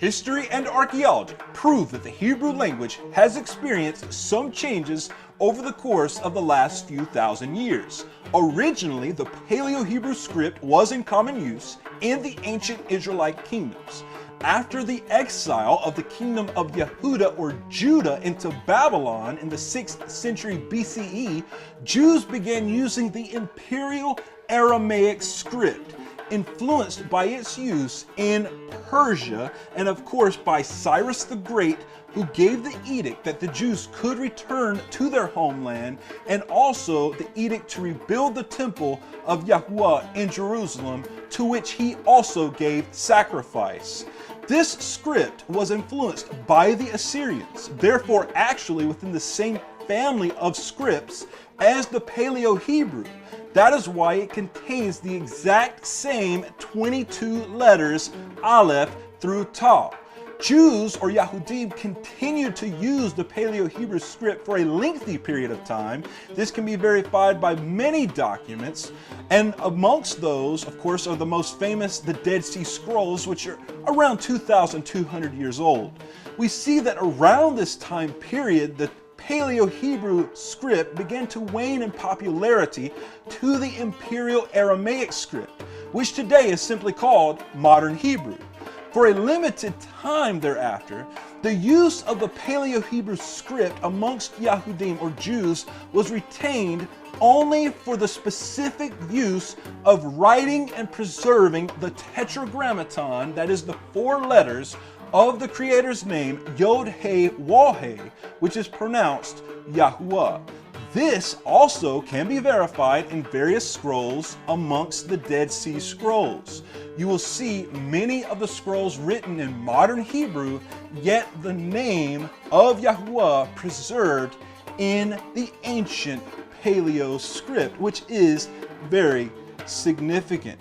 History and archaeology prove that the Hebrew language has experienced some changes over the course of the last few thousand years. Originally, the Paleo-Hebrew script was in common use in the ancient Israelite kingdoms. After the exile of the kingdom of Yehuda or Judah into Babylon in the 6th century BCE, Jews began using the imperial Aramaic script, influenced by its use in Persia and of course by Cyrus the Great, who gave the edict that the Jews could return to their homeland, and also the edict to rebuild the temple of Yahuwah in Jerusalem, to which he also gave sacrifice. This script was influenced by the Assyrians, therefore actually within the same family of scripts as the Paleo-Hebrew. That is why it contains the exact same 22 letters, Aleph through Tav. Jews or Yahudim continued to use the Paleo-Hebrew script for a lengthy period of time. This can be verified by many documents, and amongst those, of course, are the most famous, the Dead Sea Scrolls, which are around 2,200 years old. We see that around this time period, the Paleo-Hebrew script began to wane in popularity to the Imperial Aramaic script, which today is simply called Modern Hebrew. For a limited time thereafter, the use of the Paleo-Hebrew script amongst Yahudim or Jews was retained only for the specific use of writing and preserving the Tetragrammaton, that is the 4 letters of the Creator's name, Yod-He-Waw-He, which is pronounced Yahuwah. This also can be verified in various scrolls amongst the Dead Sea Scrolls. You will see many of the scrolls written in modern Hebrew, yet the name of Yahuwah preserved in the ancient Paleo script, which is very significant.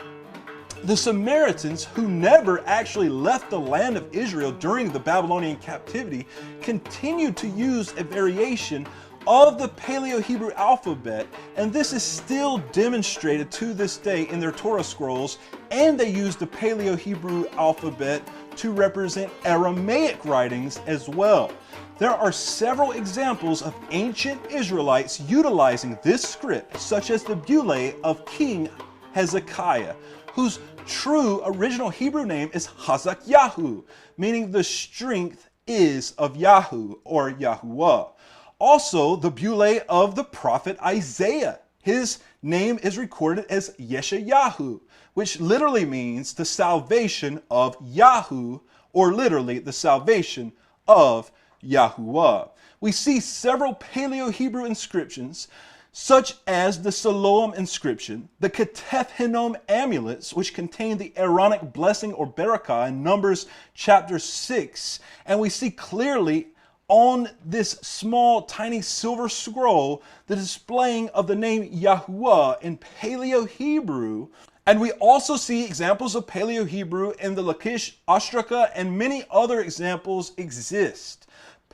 The Samaritans, who never actually left the land of Israel during the Babylonian captivity, continued to use a variation of the Paleo-Hebrew alphabet, and this is still demonstrated to this day in their Torah scrolls, and they use the Paleo-Hebrew alphabet to represent Aramaic writings as well. There are several examples of ancient Israelites utilizing this script, such as the Bule of King Hezekiah, whose true original Hebrew name is Hazak Yahu, meaning the strength is of Yahu or Yahuwah. Also, the Bule of the prophet Isaiah. His name is recorded as Yeshayahu, which literally means the salvation of Yahu, or literally the salvation of Yahuwah. We see several Paleo-Hebrew inscriptions, such as the Siloam inscription, the Ketef Hinnom amulets, which contain the Aaronic blessing or barakah in Numbers chapter 6, and we see clearly on this small tiny silver scroll the displaying of the name Yahuwah in Paleo-Hebrew. And we also see examples of Paleo-Hebrew in the Lachish Ostraka, and many other examples exist.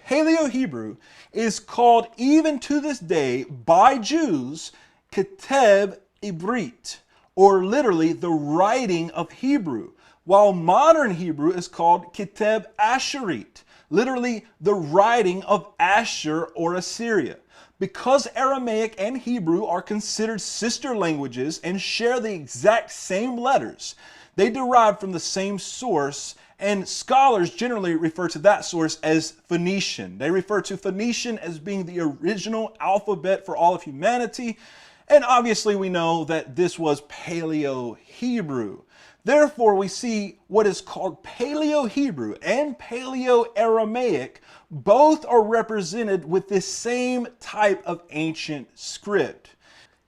Paleo-Hebrew is called even to this day by Jews Keteb Ibrit, or literally the writing of Hebrew, while modern Hebrew is called Keteb Asherit, literally the writing of Asher or Assyria. Because Aramaic and Hebrew are considered sister languages and share the exact same letters, they derive from the same source, and scholars generally refer to that source as Phoenician. They refer to Phoenician as being the original alphabet for all of humanity, and obviously we know that this was Paleo-Hebrew. Therefore, we see what is called Paleo-Hebrew and Paleo-Aramaic. Both are represented with this same type of ancient script.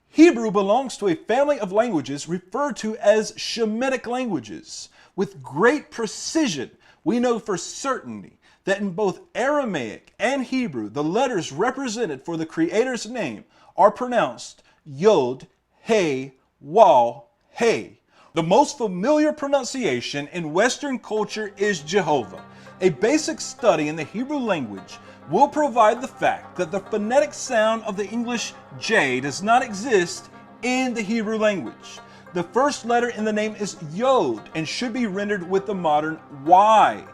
Hebrew belongs to a family of languages referred to as Shemitic languages. With great precision, we know for certainty that in both Aramaic and Hebrew, the letters represented for the Creator's name are pronounced Yod, He, Waw, He. The most familiar pronunciation in Western culture is Jehovah. A basic study in the Hebrew language will provide the fact that the phonetic sound of the English J does not exist in the Hebrew language. The first letter in the name is Yod and should be rendered with the modern Y.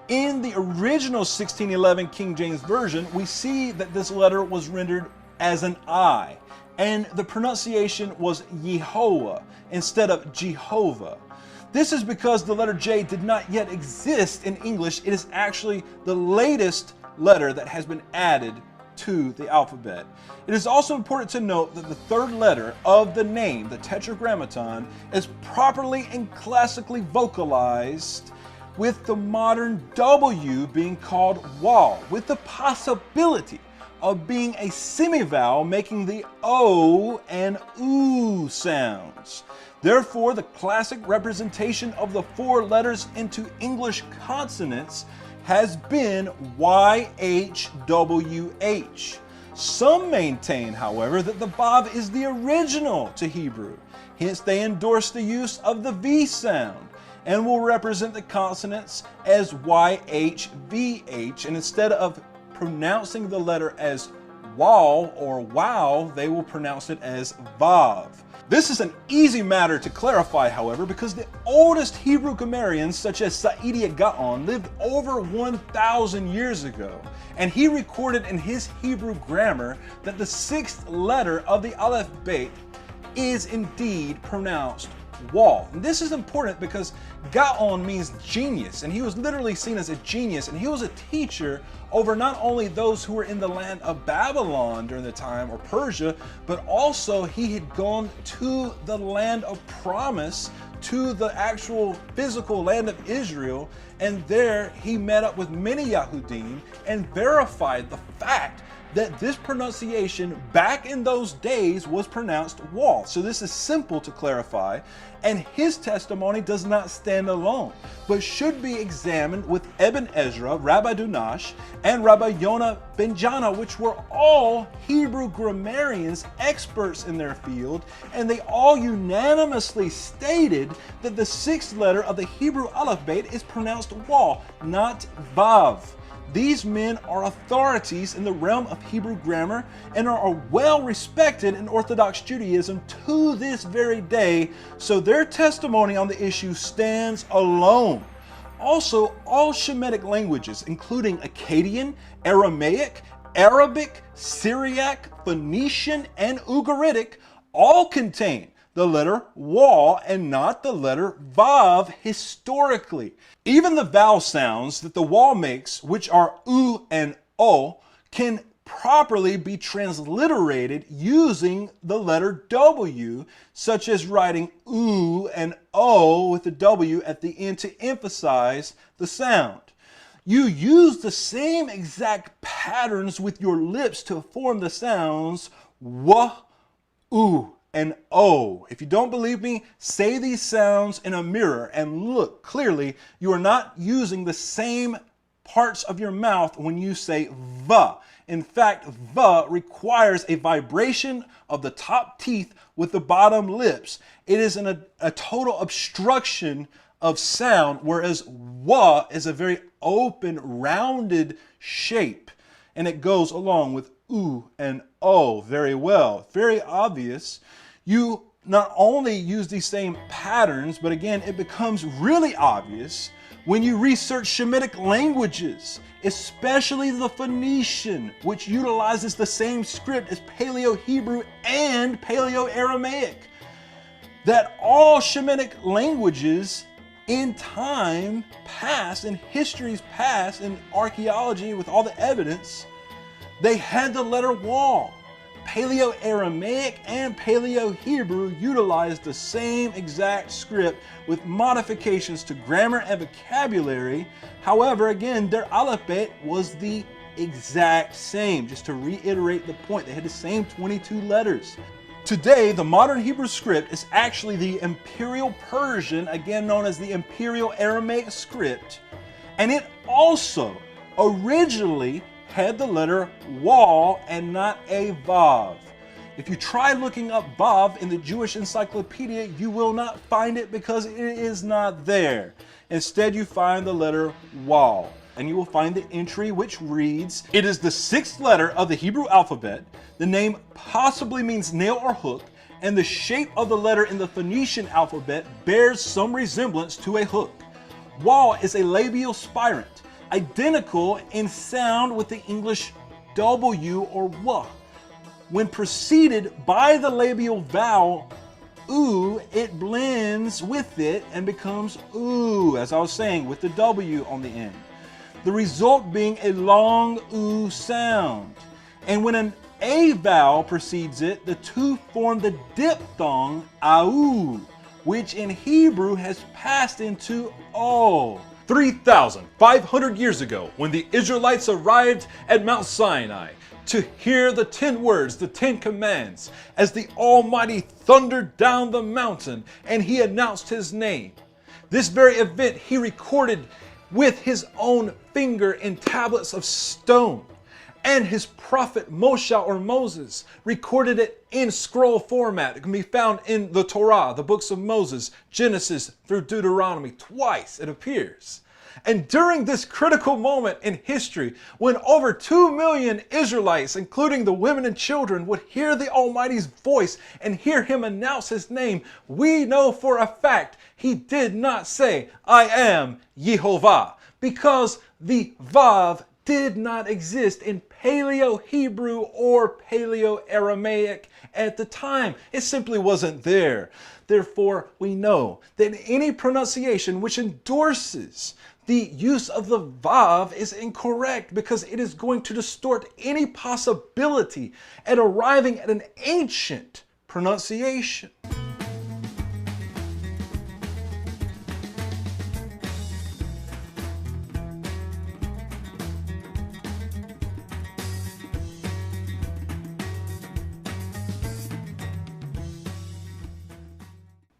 In the original 1611 King James Version, we see that this letter was rendered as an I, and the pronunciation was Yehovah instead of Jehovah. This is because the letter J did not yet exist in English. It is actually the latest letter that has been added to the alphabet. It is also important to note that the third letter of the name, the Tetragrammaton, is properly and classically vocalized, with the modern W being called WaW, with the possibility of being a semivowel making the O and Oo sounds. Therefore, the classic representation of the four letters into English consonants has been YHWH. Some maintain, however, that the VaV is the original to Hebrew. Hence, they endorse the use of the V sound and will represent the consonants as YHVH. And instead of pronouncing the letter as WaW or wow, they will pronounce it as VaV. This is an easy matter to clarify, however, because the oldest Hebrew grammarians, such as Sa'idi Gaon, lived over 1,000 years ago, and he recorded in his Hebrew grammar that the sixth letter of the Aleph Beit is indeed pronounced WaW. And this is important because Gaon means genius, and he was literally seen as a genius, and he was a teacher over not only those who were in the land of Babylon during the time, or Persia, but also he had gone to the land of promise, to the actual physical land of Israel, and there he met up with many Yahudim and verified the fact that this pronunciation back in those days was pronounced WaW. So this is simple to clarify, and his testimony does not stand alone, but should be examined with Ibn Ezra, Rabbi Dunash, and Rabbi Yonah ben Jana, which were all Hebrew grammarians, experts in their field, and they all unanimously stated that the sixth letter of the Hebrew alphabet is pronounced WaW, not VaV. These men are authorities in the realm of Hebrew grammar and are well respected in Orthodox Judaism to this very day, so their testimony on the issue stands alone. Also, all Shemitic languages, including Akkadian, Aramaic, Arabic, Syriac, Phoenician, and Ugaritic, all contain the letter WaW and not the letter VaV historically. Even the vowel sounds that the WaW makes, which are U and O, can properly be transliterated using the letter W, such as writing U and O with the W at the end to emphasize the sound. You use the same exact patterns with your lips to form the sounds W, U, and O. If you don't believe me, say these sounds in a mirror and look clearly. You are not using the same parts of your mouth when you say V. In fact, V requires a vibration of the top teeth with the bottom lips. It is a total obstruction of sound, whereas W is a very open, rounded shape, and it goes along with U and O very well. Very obvious. You not only use these same patterns, but again, it becomes really obvious when you research Shemitic languages, especially the Phoenician, which utilizes the same script as Paleo-Hebrew and Paleo-Aramaic, that all Shemitic languages in time past, in histories past, in archaeology with all the evidence, they had the letter WaW. Paleo-Aramaic and Paleo-Hebrew utilized the same exact script with modifications to grammar and vocabulary. However, again, their alphabet was the exact same. Just to reiterate the point, they had the same 22 letters. Today, the modern Hebrew script is actually the Imperial Persian, again known as the Imperial Aramaic script, and it also originally had the letter WaW and not a VaV. If you try looking up VaV in the Jewish Encyclopedia, you will not find it because it is not there. Instead, you find the letter WaW, and you will find the entry which reads, "It is the sixth letter of the Hebrew alphabet. The name possibly means nail or hook, and the shape of the letter in the Phoenician alphabet bears some resemblance to a hook. WaW is a labial spirant, identical in sound with the English W or W. When preceded by the labial vowel oo, it blends with it and becomes oo, as I was saying, with the W on the end. The result being a long oo sound. And when an A vowel precedes it, the two form the diphthong au, which in Hebrew has passed into O. 3,500 years ago, when the Israelites arrived at Mount Sinai to hear the 10 words, the 10 commands, as the Almighty thundered down the mountain and he announced his name. This very event he recorded with his own finger in tablets of stone. And his prophet Moshe or Moses recorded it in scroll format. It can be found in the Torah, the books of Moses, Genesis through Deuteronomy. Twice it appears. And during this critical moment in history, when over 2 million Israelites, including the women and children, would hear the Almighty's voice and hear him announce his name, we know for a fact he did not say, I am Yehovah, because the VaV did not exist in Paleo-Hebrew or Paleo-Aramaic at the time. It simply wasn't there. Therefore, we know that any pronunciation which endorses the use of the VaV is incorrect, because it is going to distort any possibility at arriving at an ancient pronunciation.